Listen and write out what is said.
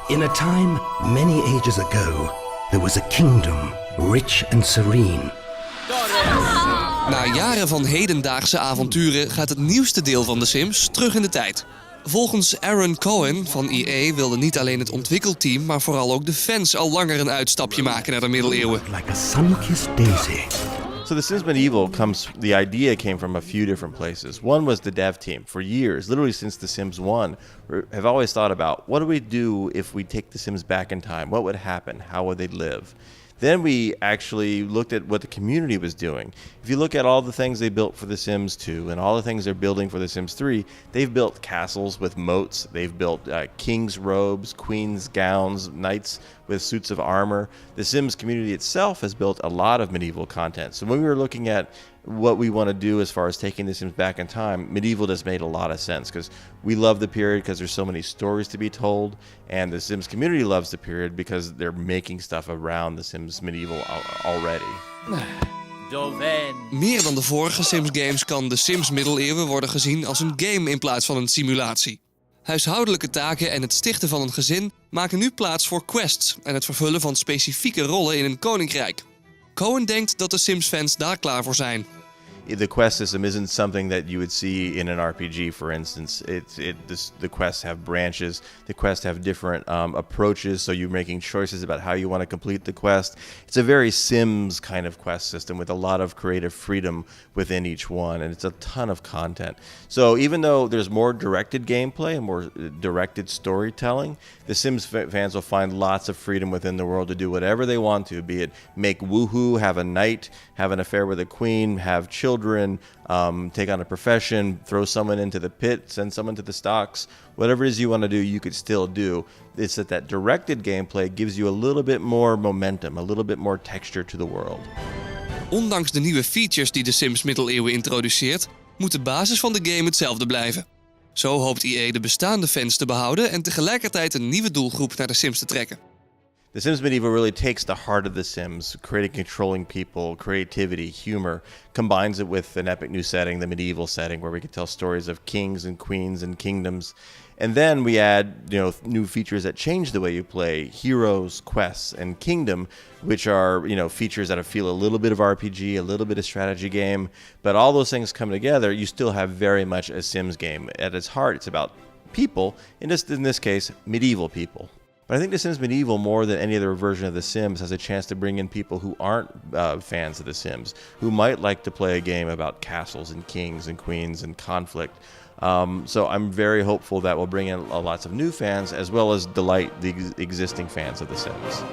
In a time many ages ago, there was a kingdom, rich and serene. Na jaren van hedendaagse avonturen gaat het nieuwste deel van de Sims terug in de tijd. Volgens Aaron Cohen van EA wilde niet alleen het ontwikkelteam, maar vooral ook de fans al langer een uitstapje maken naar de middeleeuwen. Like a sun-kissed daisy. So the Sims Medieval the idea came from a few different places. One was the dev team. For years, literally since The Sims 1, have always thought about what do we do if we take the Sims back in time? What would happen? How would they live? Then we actually looked at what the community was doing. If you look at all the things they built for The Sims 2 and all the things they're building for The Sims 3, they've built castles with moats, they've built king's robes, queen's gowns, knights with suits of armor. The Sims community itself has built a lot of medieval content. So when we were looking at what we want to do as far as taking The Sims back in time, medieval just made a lot of sense because we love the period because there's so many stories to be told, and the Sims community loves the period because they're making stuff around The Sims Medieval already. Meer dan de vorige Sims games kan de Sims Middeleeuwen worden gezien als een game in plaats van een simulatie. Huishoudelijke taken en het stichten van een gezin maken nu plaats voor quests en het vervullen van specifieke rollen in een koninkrijk. Cohen denkt dat de Sims-fans daar klaar voor zijn. The quest system isn't something that you would see in an RPG, for instance. The quests have branches. The quests have different approaches, so you're making choices about how you want to complete the quest. It's a very Sims kind of quest system with a lot of creative freedom within each one, and it's a ton of content. So even though there's more directed gameplay and more directed storytelling, the Sims fans will find lots of freedom within the world to do whatever they want to, be it make woohoo, have a knight, have an affair with a queen, have children, take on a profession, throw someone into the pit, send someone to the stocks. Whatever it is you want to do, you could still do. It's that directed gameplay gives you a little bit more momentum, a little bit more texture to the world. Ondanks de nieuwe features die de Sims Middeleeuwen introduceert, moet de basis van de game hetzelfde blijven. Zo hoopt EA de bestaande fans te behouden en tegelijkertijd een nieuwe doelgroep naar de Sims te trekken. The Sims Medieval really takes the heart of The Sims, creating controlling people, creativity, humor, combines it with an epic new setting, the medieval setting, where we can tell stories of kings and queens and kingdoms. And then we add, new features that change the way you play, heroes, quests, and kingdom, which are, features that feel a little bit of RPG, a little bit of strategy game. But all those things come together, you still have very much a Sims game. At its heart, it's about people, in this case, medieval people. But I think The Sims Medieval, more than any other version of The Sims, has a chance to bring in people who aren't fans of The Sims, who might like to play a game about castles and kings and queens and conflict. So I'm very hopeful that we'll bring in lots of new fans as well as delight the existing fans of The Sims.